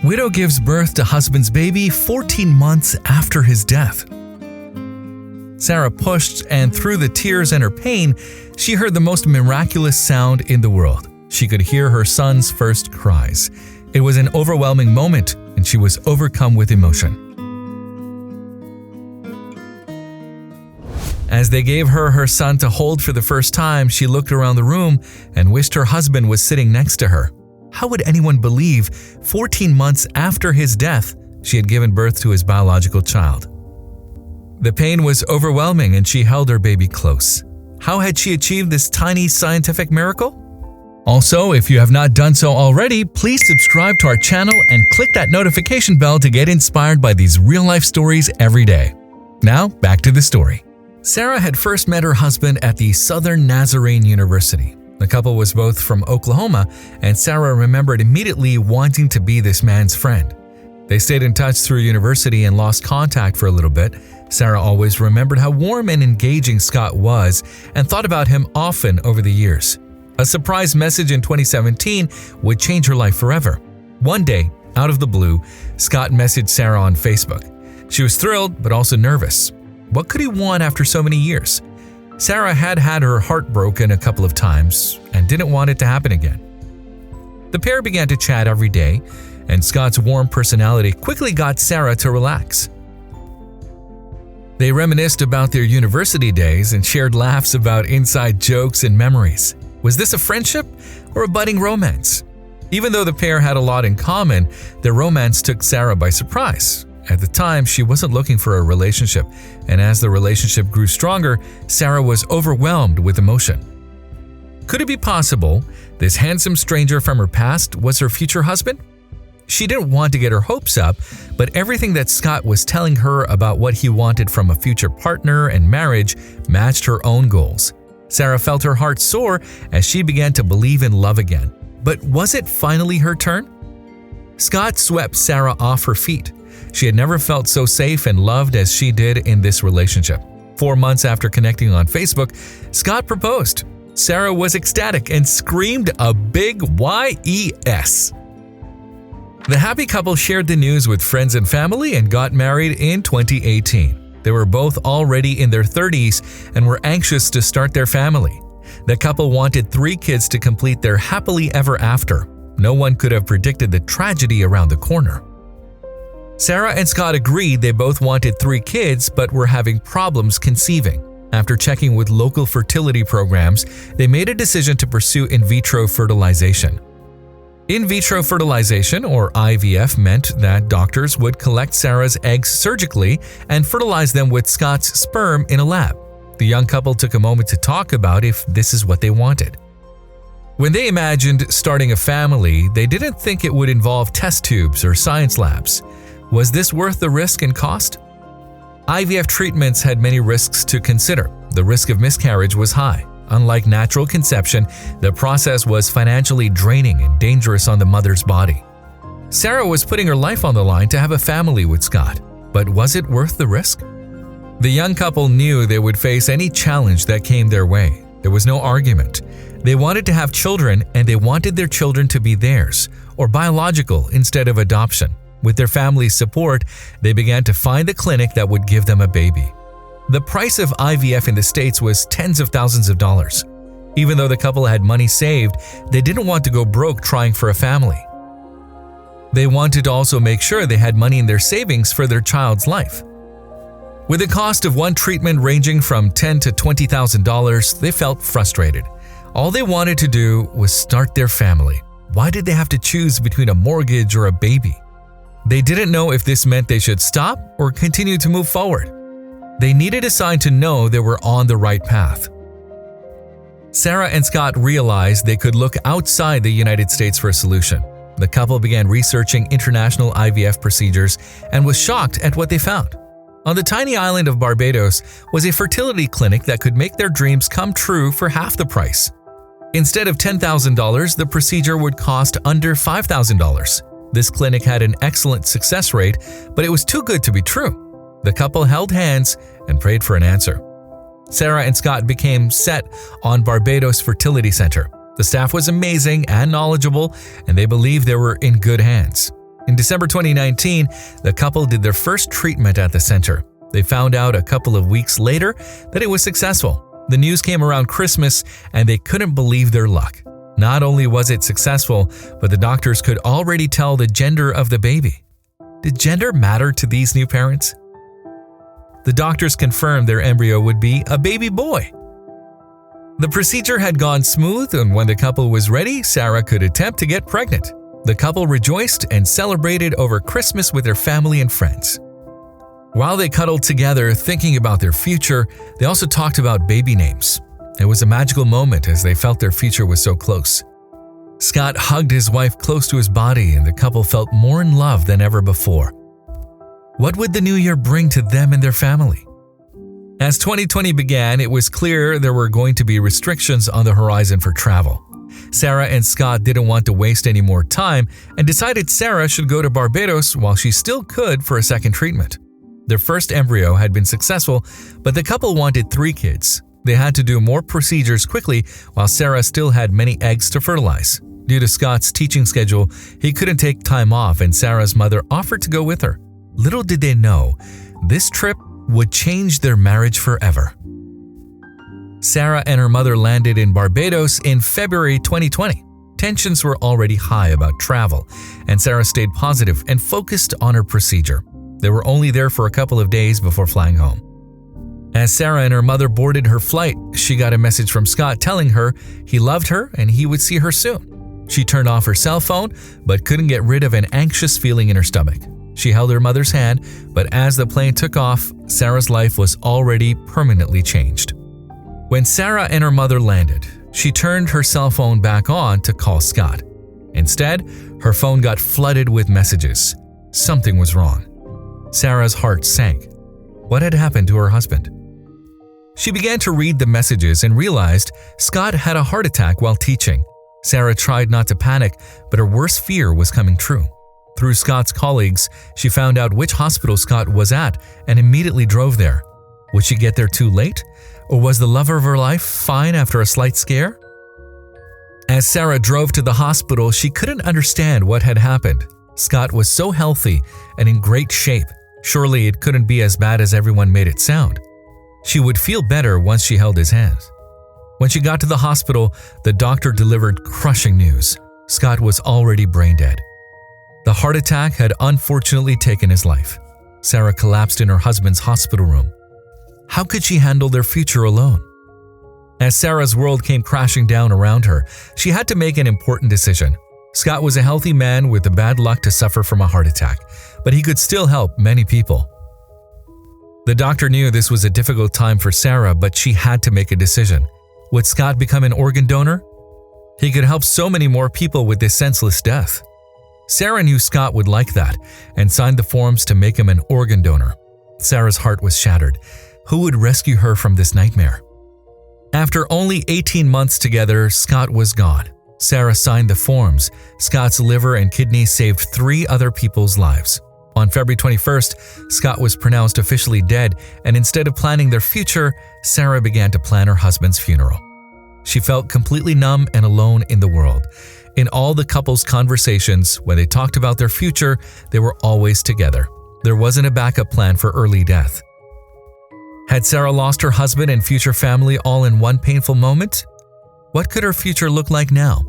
Widow gives birth to husband's baby 14 months after his death. Sarah pushed, and through the tears and her pain, she heard the most miraculous sound in the world. She could hear her son's first cries. It was an overwhelming moment, and she was overcome with emotion. As they gave her son to hold for the first time, she looked around the room and wished her husband was sitting next to her. How would anyone believe 14 months after his death, she had given birth to his biological child? The pain was overwhelming, and she held her baby close. How had she achieved this tiny scientific miracle? Also, if you have not done so already, please subscribe to our channel and click that notification bell to get inspired by these real-life stories every day. Now, back to the story. Sarah had first met her husband at the Southern Nazarene University. The couple was both from Oklahoma, and Sarah remembered immediately wanting to be this man's friend. They stayed in touch through university and lost contact for a little bit. Sarah always remembered how warm and engaging Scott was and thought about him often over the years. A surprise message in 2017 would change her life forever. One day, out of the blue, Scott messaged Sarah on Facebook. She was thrilled, but also nervous. What could he want after so many years? Sarah had had her heart broken a couple of times and didn't want it to happen again. The pair began to chat every day, and Scott's warm personality quickly got Sarah to relax. They reminisced about their university days and shared laughs about inside jokes and memories. Was this a friendship or a budding romance? Even though the pair had a lot in common, their romance took Sarah by surprise. At the time, she wasn't looking for a relationship, and as the relationship grew stronger, Sarah was overwhelmed with emotion. Could it be possible this handsome stranger from her past was her future husband? She didn't want to get her hopes up, but everything that Scott was telling her about what he wanted from a future partner and marriage matched her own goals. Sarah felt her heart soar as she began to believe in love again. But was it finally her turn? Scott swept Sarah off her feet. She had never felt so safe and loved as she did in this relationship. 4 months after connecting on Facebook, Scott proposed. Sarah was ecstatic and screamed a big YES. The happy couple shared the news with friends and family and got married in 2018. They were both already in their 30s and were anxious to start their family. The couple wanted 3 kids to complete their happily ever after. No one could have predicted the tragedy around the corner. Sarah and Scott agreed they both wanted 3 kids but were having problems conceiving. After checking with local fertility programs, they made a decision to pursue in vitro fertilization. In vitro fertilization, or IVF, meant that doctors would collect Sarah's eggs surgically and fertilize them with Scott's sperm in a lab. The young couple took a moment to talk about if this is what they wanted. When they imagined starting a family, they didn't think it would involve test tubes or science labs. Was this worth the risk and cost? IVF treatments had many risks to consider. The risk of miscarriage was high. Unlike natural conception, the process was financially draining and dangerous on the mother's body. Sarah was putting her life on the line to have a family with Scott, but was it worth the risk? The young couple knew they would face any challenge that came their way. There was no argument. They wanted to have children, and they wanted their children to be theirs, or biological instead of adoption. With their family's support, they began to find the clinic that would give them a baby. The price of IVF in the States was tens of thousands of dollars. Even though the couple had money saved, they didn't want to go broke trying for a family. They wanted to also make sure they had money in their savings for their child's life. With the cost of one treatment ranging from $10,000 to $20,000, they felt frustrated. All they wanted to do was start their family. Why did they have to choose between a mortgage or a baby? They didn't know if this meant they should stop or continue to move forward. They needed a sign to know they were on the right path. Sarah and Scott realized they could look outside the United States for a solution. The couple began researching international IVF procedures and was shocked at what they found. On the tiny island of Barbados was a fertility clinic that could make their dreams come true for half the price. Instead of $10,000, the procedure would cost under $5,000. This clinic had an excellent success rate, but it was too good to be true. The couple held hands and prayed for an answer. Sarah and Scott became set on Barbados Fertility Center. The staff was amazing and knowledgeable, and they believed they were in good hands. In December 2019, the couple did their first treatment at the center. They found out a couple of weeks later that it was successful. The news came around Christmas, and they couldn't believe their luck. Not only was it successful, but the doctors could already tell the gender of the baby. Did gender matter to these new parents? The doctors confirmed their embryo would be a baby boy. The procedure had gone smooth, and when the couple was ready, Sarah could attempt to get pregnant. The couple rejoiced and celebrated over Christmas with their family and friends. While they cuddled together thinking about their future, they also talked about baby names. It was a magical moment as they felt their future was so close. Scott hugged his wife close to his body, and the couple felt more in love than ever before. What would the new year bring to them and their family? As 2020 began, it was clear there were going to be restrictions on the horizon for travel. Sarah and Scott didn't want to waste any more time and decided Sarah should go to Barbados while she still could for a second treatment. Their first embryo had been successful, but the couple wanted 3 kids. They had to do more procedures quickly while Sarah still had many eggs to fertilize. Due to Scott's teaching schedule, he couldn't take time off, and Sarah's mother offered to go with her. Little did they know, this trip would change their marriage forever. Sarah and her mother landed in Barbados in February 2020. Tensions were already high about travel, and Sarah stayed positive and focused on her procedure. They were only there for a couple of days before flying home. As Sarah and her mother boarded her flight, she got a message from Scott telling her he loved her and he would see her soon. She turned off her cell phone, but couldn't get rid of an anxious feeling in her stomach. She held her mother's hand, but as the plane took off, Sarah's life was already permanently changed. When Sarah and her mother landed, she turned her cell phone back on to call Scott. Instead, her phone got flooded with messages. Something was wrong. Sarah's heart sank. What had happened to her husband? She began to read the messages and realized Scott had a heart attack while teaching. Sarah tried not to panic, but her worst fear was coming true. Through Scott's colleagues, she found out which hospital Scott was at and immediately drove there. Would she get there too late? Or was the lover of her life fine after a slight scare? As Sarah drove to the hospital, she couldn't understand what had happened. Scott was so healthy and in great shape. Surely it couldn't be as bad as everyone made it sound. She would feel better once she held his hands. When she got to the hospital, the doctor delivered crushing news. Scott was already brain dead. The heart attack had unfortunately taken his life. Sarah collapsed in her husband's hospital room. How could she handle their future alone? As Sarah's world came crashing down around her, she had to make an important decision. Scott was a healthy man with the bad luck to suffer from a heart attack, but he could still help many people. The doctor knew this was a difficult time for Sarah, but she had to make a decision. Would Scott become an organ donor? He could help so many more people with this senseless death. Sarah knew Scott would like that and signed the forms to make him an organ donor. Sarah's heart was shattered. Who would rescue her from this nightmare? After only 18 months together, Scott was gone. Sarah signed the forms. Scott's liver and kidneys saved 3 other people's lives. On February 21st, Scott was pronounced officially dead, and instead of planning their future, Sarah began to plan her husband's funeral. She felt completely numb and alone in the world. In all the couple's conversations, when they talked about their future, they were always together. There wasn't a backup plan for early death. Had Sarah lost her husband and future family all in one painful moment? What could her future look like now?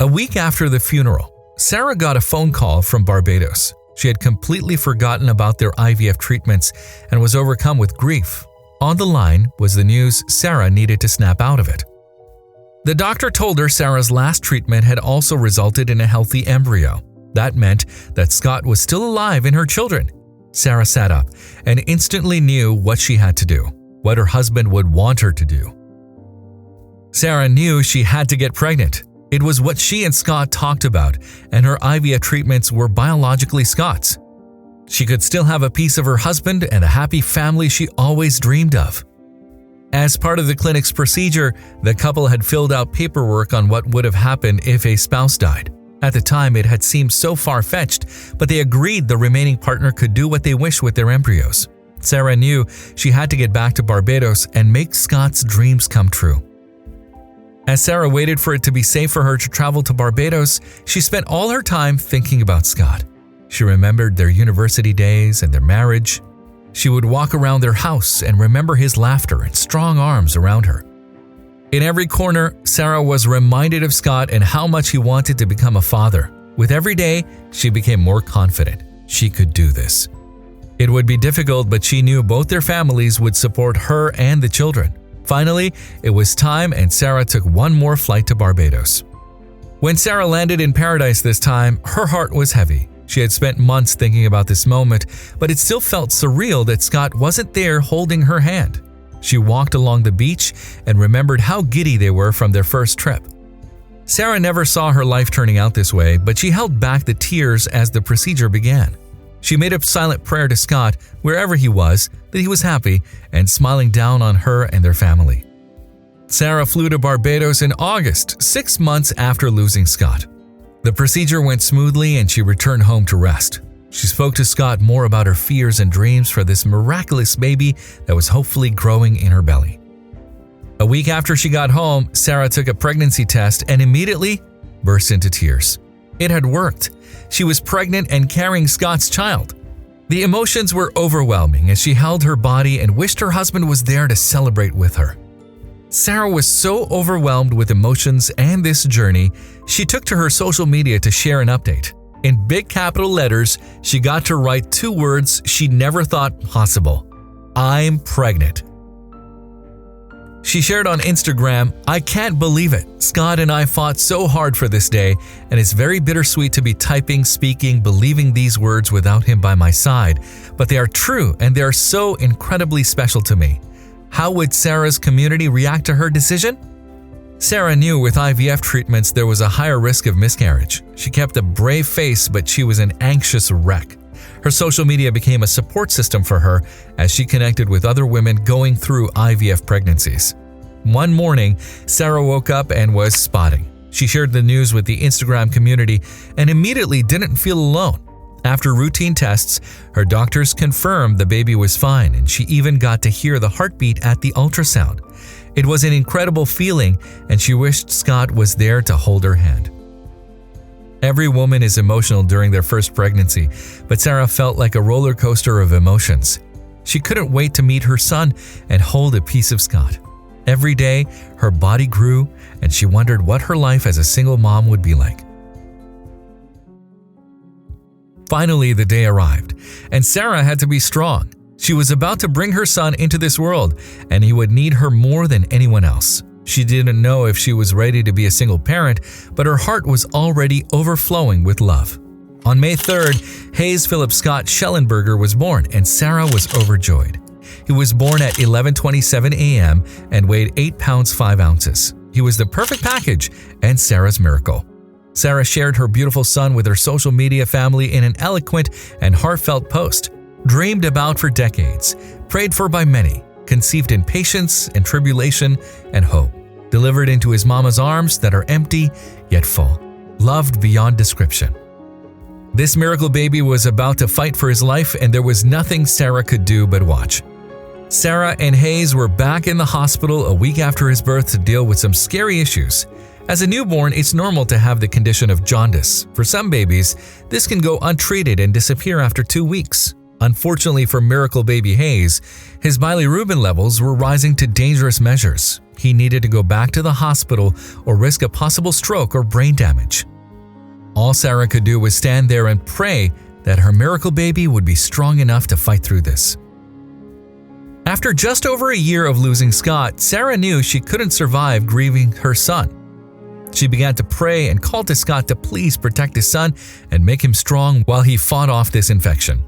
A week after the funeral, Sarah got a phone call from Barbados. She had completely forgotten about their IVF treatments and was overcome with grief. On the line was the news Sarah needed to snap out of it. The doctor told her Sarah's last treatment had also resulted in a healthy embryo. That meant that Scott was still alive in her children. Sarah sat up and instantly knew what she had to do, what her husband would want her to do. Sarah knew she had to get pregnant. It was what she and Scott talked about, and her IVF treatments were biologically Scott's. She could still have a piece of her husband and the happy family she always dreamed of. As part of the clinic's procedure, the couple had filled out paperwork on what would have happened if a spouse died. At the time, it had seemed so far-fetched, but they agreed the remaining partner could do what they wished with their embryos. Sarah knew she had to get back to Barbados and make Scott's dreams come true. As Sarah waited for it to be safe for her to travel to Barbados, she spent all her time thinking about Scott. She remembered their university days and their marriage. She would walk around their house and remember his laughter and strong arms around her. In every corner, Sarah was reminded of Scott and how much he wanted to become a father. With every day, she became more confident. She could do this. It would be difficult, but she knew both their families would support her and the children. Finally, it was time, and Sarah took one more flight to Barbados. When Sarah landed in paradise this time, her heart was heavy. She had spent months thinking about this moment, but it still felt surreal that Scott wasn't there holding her hand. She walked along the beach and remembered how giddy they were from their first trip. Sarah never saw her life turning out this way, but she held back the tears as the procedure began. She made a silent prayer to Scott, wherever he was, that he was happy and smiling down on her and their family. Sarah flew to Barbados in August, 6 months after losing Scott. The procedure went smoothly and she returned home to rest. She spoke to Scott more about her fears and dreams for this miraculous baby that was hopefully growing in her belly. A week after she got home, Sarah took a pregnancy test and immediately burst into tears. It had worked. She was pregnant and carrying Scott's child. The emotions were overwhelming as she held her body and wished her husband was there to celebrate with her. Sarah was so overwhelmed with emotions and this journey, she took to her social media to share an update. In big capital letters, she got to write 2 words she never thought possible: "I'm pregnant." She shared on Instagram, "I can't believe it. Scott and I fought so hard for this day, and it's very bittersweet to be typing, speaking, believing these words without him by my side, but they are true and they are so incredibly special to me." How would Sarah's community react to her decision? Sarah knew with IVF treatments there was a higher risk of miscarriage. She kept a brave face, but she was an anxious wreck. Her social media became a support system for her as she connected with other women going through IVF pregnancies. One morning, Sarah woke up and was spotting. She shared the news with the Instagram community and immediately didn't feel alone. After routine tests, her doctors confirmed the baby was fine, and she even got to hear the heartbeat at the ultrasound. It was an incredible feeling, and she wished Scott was there to hold her hand. Every woman is emotional during their first pregnancy, but Sarah felt like a roller coaster of emotions. She couldn't wait to meet her son and hold a piece of Scott. Every day, her body grew, and she wondered what her life as a single mom would be like. Finally, the day arrived, and Sarah had to be strong. She was about to bring her son into this world, and he would need her more than anyone else. She didn't know if she was ready to be a single parent, but her heart was already overflowing with love. On May 3rd, Hayes Philip Scott Schellenberger was born, and Sarah was overjoyed. He was born at 11:27 a.m. and weighed 8 pounds 5 ounces. He was the perfect package and Sarah's miracle. Sarah shared her beautiful son with her social media family in an eloquent and heartfelt post. Dreamed about for decades, prayed for by many, conceived in patience and tribulation and hope, delivered into his mama's arms that are empty yet full, loved beyond description. This miracle baby was about to fight for his life, and there was nothing Sarah could do but watch. Sarah and Hayes were back in the hospital a week after his birth to deal with some scary issues. As a newborn, it's normal to have the condition of jaundice. For some babies, this can go untreated and disappear after 2 weeks. Unfortunately for miracle baby Hayes, his bilirubin levels were rising to dangerous measures. He needed to go back to the hospital or risk a possible stroke or brain damage. All Sarah could do was stand there and pray that her miracle baby would be strong enough to fight through this. After just over a year of losing Scott, Sarah knew she couldn't survive grieving her son. She began to pray and called to Scott to please protect his son and make him strong while he fought off this infection.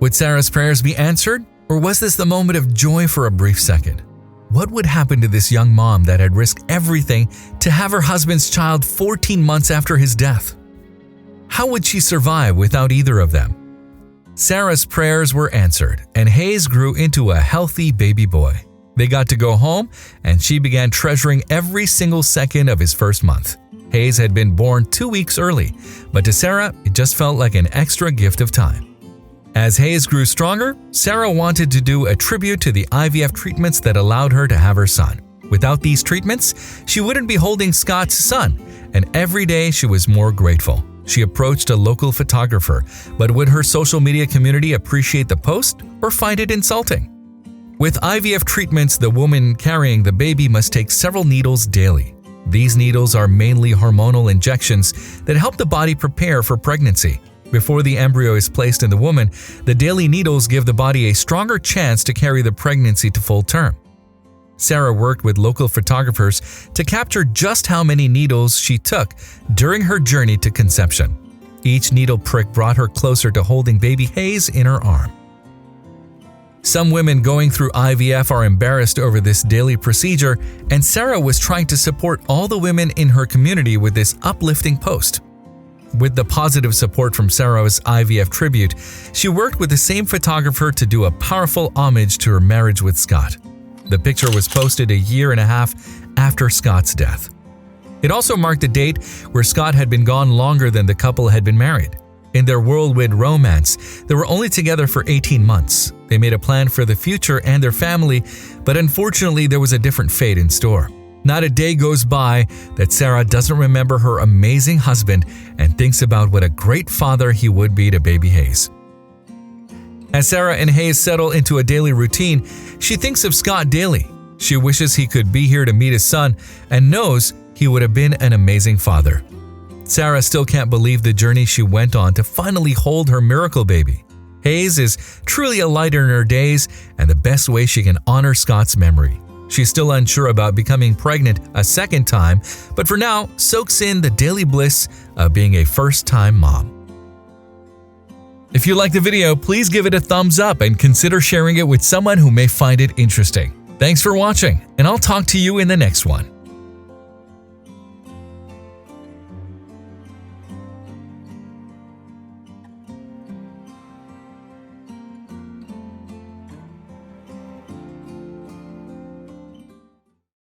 Would Sarah's prayers be answered, or was this the moment of joy for a brief second? What would happen to this young mom that had risked everything to have her husband's child 14 months after his death? How would she survive without either of them? Sarah's prayers were answered, and Hayes grew into a healthy baby boy. They got to go home, and she began treasuring every single second of his first month. Hayes had been born 2 weeks early, but to Sarah, it just felt like an extra gift of time. As Hayes grew stronger, Sarah wanted to do a tribute to the IVF treatments that allowed her to have her son. Without these treatments, she wouldn't be holding Scott's son, and every day she was more grateful. She approached a local photographer, but would her social media community appreciate the post or find it insulting? With IVF treatments, the woman carrying the baby must take several needles daily. These needles are mainly hormonal injections that help the body prepare for pregnancy. Before the embryo is placed in the woman, the daily needles give the body a stronger chance to carry the pregnancy to full term. Sarah worked with local photographers to capture just how many needles she took during her journey to conception. Each needle prick brought her closer to holding baby Hayes in her arm. Some women going through IVF are embarrassed over this daily procedure, and Sarah was trying to support all the women in her community with this uplifting post. With the positive support from Sarah's IVF tribute, she worked with the same photographer to do a powerful homage to her marriage with Scott. The picture was posted a year and a half after Scott's death. It also marked a date where Scott had been gone longer than the couple had been married. In their whirlwind romance, they were only together for 18 months. They made a plan for the future and their family, but unfortunately there was a different fate in store. Not a day goes by that Sarah doesn't remember her amazing husband and thinks about what a great father he would be to baby Hayes. As Sarah and Hayes settle into a daily routine, she thinks of Scott daily. She wishes he could be here to meet his son and knows he would have been an amazing father. Sarah still can't believe the journey she went on to finally hold her miracle baby. Hayes is truly a light in her days and the best way she can honor Scott's memory. She's still unsure about becoming pregnant a second time, but for now soaks in the daily bliss of being a first-time mom. If you liked the video, please give it a thumbs up and consider sharing it with someone who may find it interesting. Thanks for watching, and I'll talk to you in the next one.